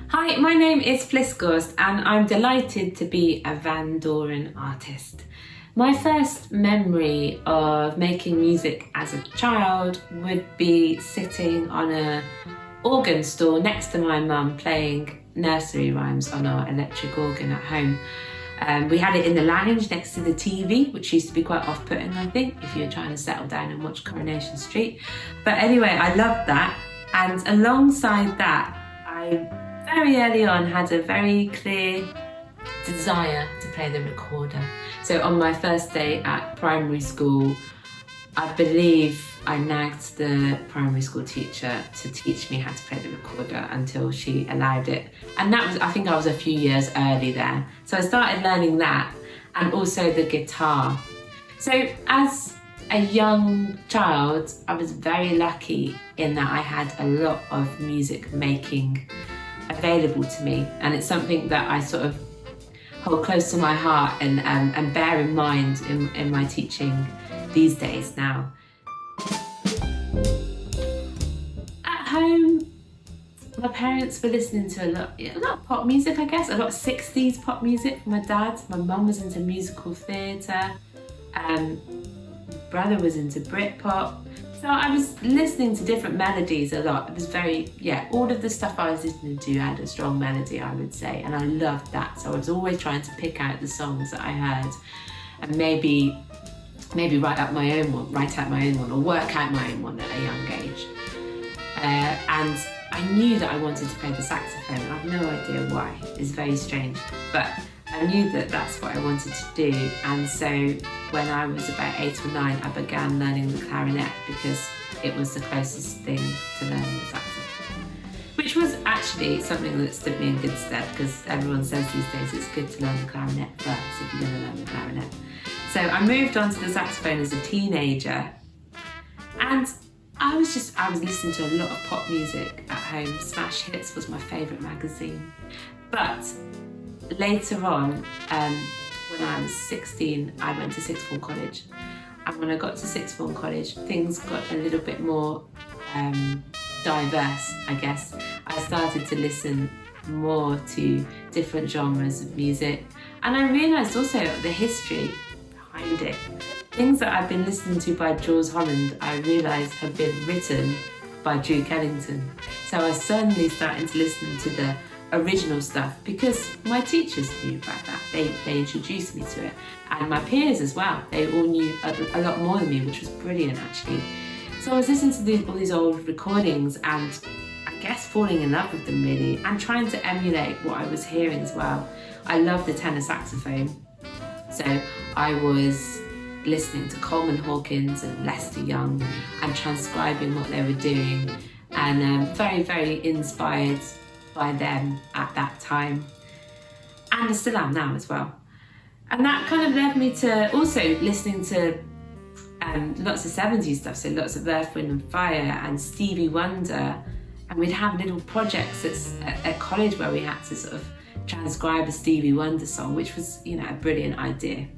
Hi, my name is Fliss Gorst and I'm delighted to be a Vandoren artist. My first memory of making music as a child would be sitting on an organ stool next to my mum playing nursery rhymes on our electric organ at home. We had it in the lounge next to the TV, which used to be quite off-putting, I think, if you were trying to settle down and watch Coronation Street. But anyway, I loved that. And alongside that, I very early on had a very clear desire to play the recorder. So on my first day at primary school, I believe I nagged the primary school teacher to teach me how to play the recorder until she allowed it. And that was, I think I was a few years early there. So I started learning that and also the guitar. So as a young child, I was very lucky in that I had a lot of music making available to me. And it's something that I sort of hold close to my heart and bear in mind in my teaching these days now. At home, my parents were listening to a lot of pop music, I guess, a lot of 60s pop music from my dad. My mum was into musical theatre, my brother was into Britpop. So I was listening to different melodies a lot. It was very, all of the stuff I was listening to had a strong melody, I would say, and I loved that. So I was always trying to pick out the songs that I heard and maybe write out my own one or work out my own one at a young age. And I knew that I wanted to play the saxophone. I have no idea why. It's very strange, but I knew that that's what I wanted to do. And so when I was about 8 or 9, I began learning the clarinet because it was the closest thing to learning the saxophone, which was actually something that stood me in good stead because everyone says these days it's good to learn the clarinet first if you're going to learn the clarinet. So I moved on to the saxophone as a teenager, and I was listening to a lot of pop music at home. Smash Hits was my favourite magazine. But later on, when I was 16, I went to sixth form college. And when I got to sixth form college, things got a little bit more diverse, I guess. I started to listen more to different genres of music. And I realised also the history behind it. Things that I've been listening to by Jules Holland, I realised have been written by Duke Ellington. So I was suddenly starting to listen to the original stuff because my teachers knew about that. They introduced me to it. And my peers as well. They all knew a lot more than me, which was brilliant actually. So I was listening to all these old recordings and I guess falling in love with them really and trying to emulate what I was hearing as well. I love the tenor saxophone. So I was listening to Coleman Hawkins and Lester Young and transcribing what they were doing and very, very inspired by them at that time. And I still am now as well. And that kind of led me to also listening to lots of 70s stuff, so lots of Earth, Wind and Fire and Stevie Wonder. And we'd have little projects at college where we had to sort of transcribe a Stevie Wonder song, which was, a brilliant idea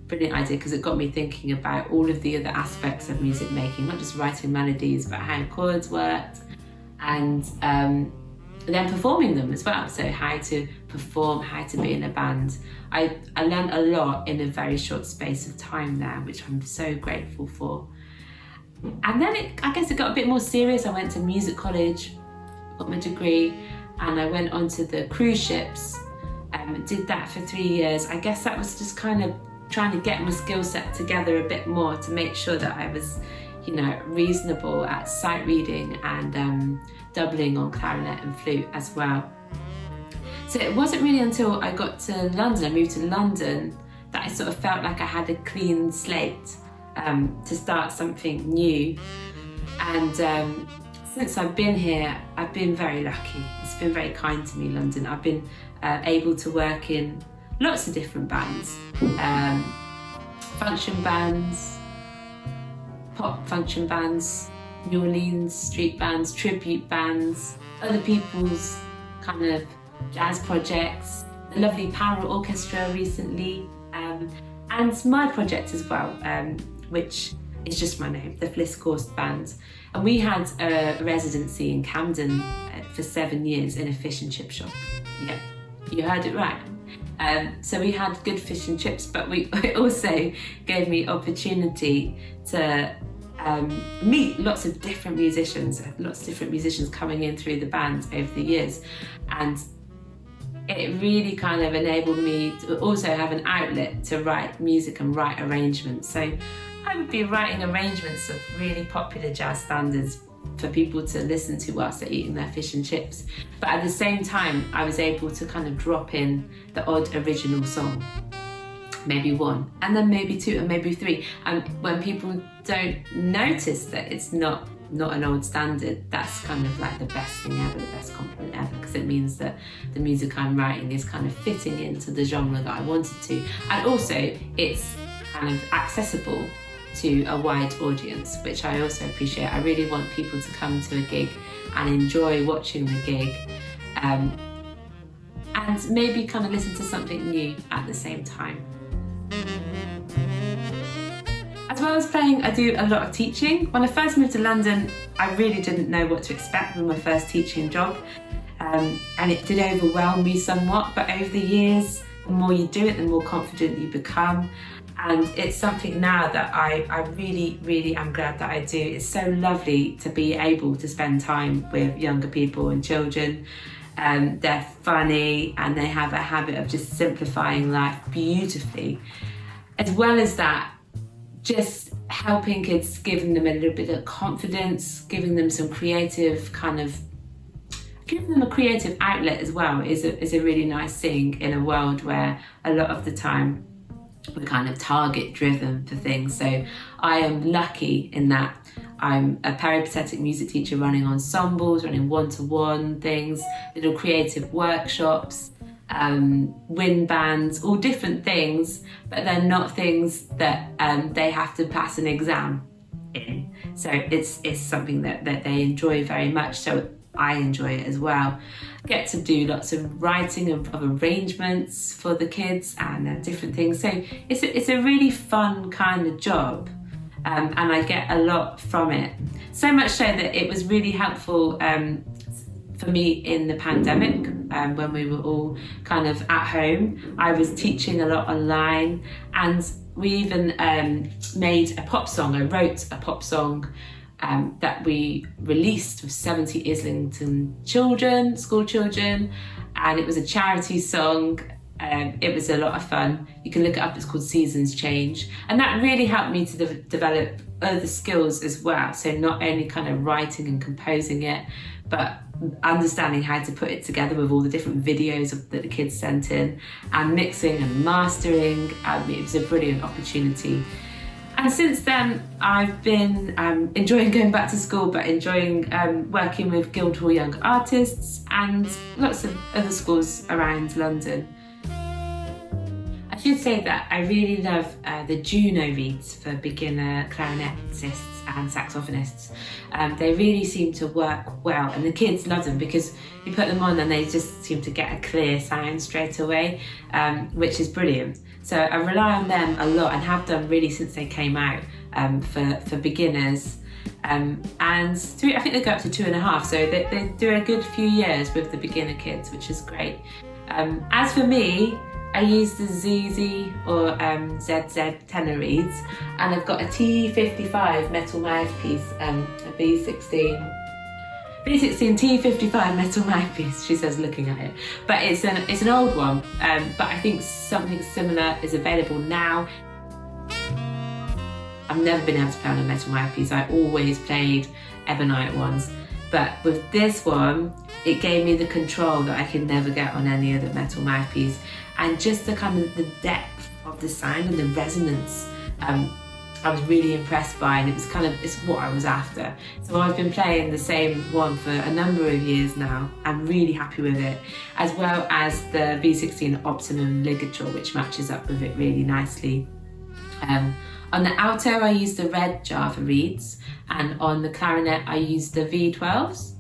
because it got me thinking about all of the other aspects of music making, not just writing melodies, but how chords worked and then performing them as well. So how to perform, how to be in a band. I learned a lot in a very short space of time there, which I'm so grateful for. And then I guess it got a bit more serious. I went to music college, got my degree, and I went onto the cruise ships and did that for 3 years. I guess that was just kind of trying to get my skill set together a bit more to make sure that I was, reasonable at sight reading and doubling on clarinet and flute as well. So it wasn't really until I got to London, I moved to London, that I sort of felt like I had a clean slate to start something new. And since I've been here, I've been very lucky. It's been very kind to me, London. I've been able to work in lots of different bands, function bands, pop function bands, New Orleans street bands, tribute bands, other people's kind of jazz projects, the lovely Power Orchestra recently, and my project as well, which is just my name, the Fliss Gorst Band. And we had a residency in Camden for 7 years in a fish and chip shop. Yeah, you heard it right. So we had good fish and chips, but it also gave me opportunity to meet lots of different musicians, coming in through the band over the years. And it really kind of enabled me to also have an outlet to write music and write arrangements. So I would be writing arrangements of really popular jazz standards for people to listen to whilst they're eating their fish and chips. But at the same time, I was able to kind of drop in the odd original song, maybe one, and then maybe two, and maybe three. And when people don't notice that it's not an old standard, that's kind of like the best thing ever, the best compliment ever, because it means that the music I'm writing is kind of fitting into the genre that I wanted to. And also, it's kind of accessible to a wide audience, which I also appreciate. I really want people to come to a gig and enjoy watching the gig, and maybe kind of listen to something new at the same time. As well as playing, I do a lot of teaching. When I first moved to London, I really didn't know what to expect with my first teaching job, and it did overwhelm me somewhat, but over the years, the more you do it, the more confident you become. And it's something now that I really, really am glad that I do. It's so lovely to be able to spend time with younger people and children. They're funny and they have a habit of just simplifying life beautifully. As well as that, just helping kids, giving them a little bit of confidence, giving them some creative giving them a creative outlet as well is a really nice thing in a world where a lot of the time we're kind of target driven for things. So I am lucky in that I'm a peripatetic music teacher running ensembles, running one-to-one things, little creative workshops, wind bands, all different things, but they're not things that they have to pass an exam in. So it's something that they enjoy very much. So I enjoy it as well. I get to do lots of writing of arrangements for the kids and different things. So it's a really fun kind of job, and I get a lot from it. So much so that it was really helpful for me in the pandemic, when we were all kind of at home. I was teaching a lot online, and we even made a pop song. I wrote a pop song that we released with 70 Islington children, school children, and it was a charity song. It was a lot of fun. You can look it up, it's called Seasons Change. And that really helped me to develop other skills as well. So not only kind of writing and composing it, but understanding how to put it together with all the different videos that the kids sent in, and mixing and mastering. It was a brilliant opportunity. And since then, I've been enjoying going back to school, but enjoying working with Guildhall Young Artists and lots of other schools around London. I should say that I really love the Juno reads for beginner clarinetists and saxophonists. They really seem to work well, and the kids love them because you put them on and they just seem to get a clear sound straight away, which is brilliant. So I rely on them a lot and have done really since they came out, for beginners. And I think they go up to 2.5, so they do a good few years with the beginner kids, which is great. As for me, I use the ZZ or ZZ tenor reeds, and I've got a T55 metal mouthpiece, a V16 T55 metal mouthpiece, she says, looking at it. But it's an old one, but I think something similar is available now. I've never been able to play on a metal mouthpiece. I always played ebonite ones. But with this one, it gave me the control that I could never get on any other metal mouthpiece. And just the kind of the depth of the sound and the resonance, I was really impressed by, and it's what I was after. So I've been playing the same one for a number of years now. I'm really happy with it, as well as the V16 Optimum ligature, which matches up with it really nicely. On the alto, I use the red Java reeds, and on the clarinet, I use the V12s.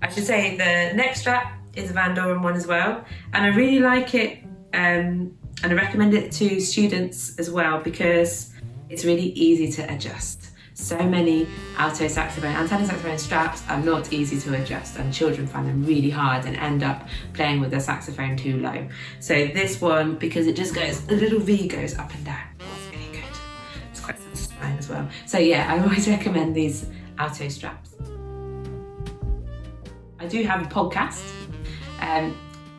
I should say the neck strap is a Vandoren one as well, and I really like it, and I recommend it to students as well because it's really easy to adjust. so many alto saxophone and tenor saxophone straps are not easy to adjust, and children find them really hard and end up playing with their saxophone too low. So this one, because it just goes, the little V goes up and down, it's really good. It's quite satisfying as well. So yeah, I always recommend these alto straps. I do have a podcast.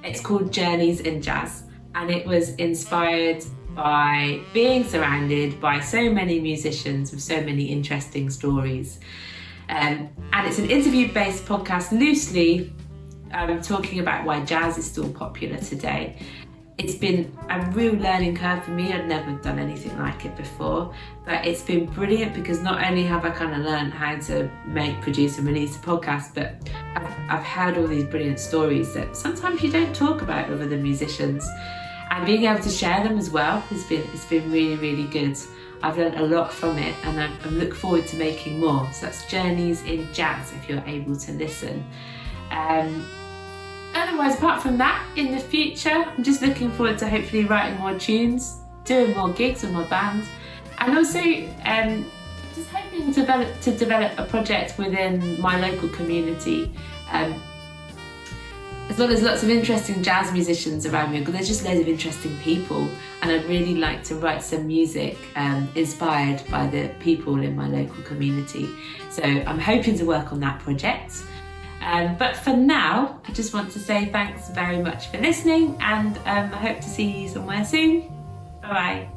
It's called Journeys in Jazz, and it was inspired by being surrounded by so many musicians with so many interesting stories. And it's an interview-based podcast, loosely talking about why jazz is still popular today. It's been a real learning curve for me. I'd never done anything like it before, but it's been brilliant because not only have I kind of learned how to make, produce and release a podcast, but I've heard all these brilliant stories that sometimes you don't talk about with other musicians. And being able to share them as well it's been really, really good. I've learned a lot from it, and I look forward to making more. So that's Journeys in Jazz, if you're able to listen. Otherwise, apart from that, in the future, I'm just looking forward to hopefully writing more tunes, doing more gigs with my band, and also just hoping to develop a project within my local community. As well as lots of interesting jazz musicians around me, because there's just loads of interesting people, and I'd really like to write some music inspired by the people in my local community. So I'm hoping to work on that project. But for now, I just want to say thanks very much for listening, and I hope to see you somewhere soon. Bye bye.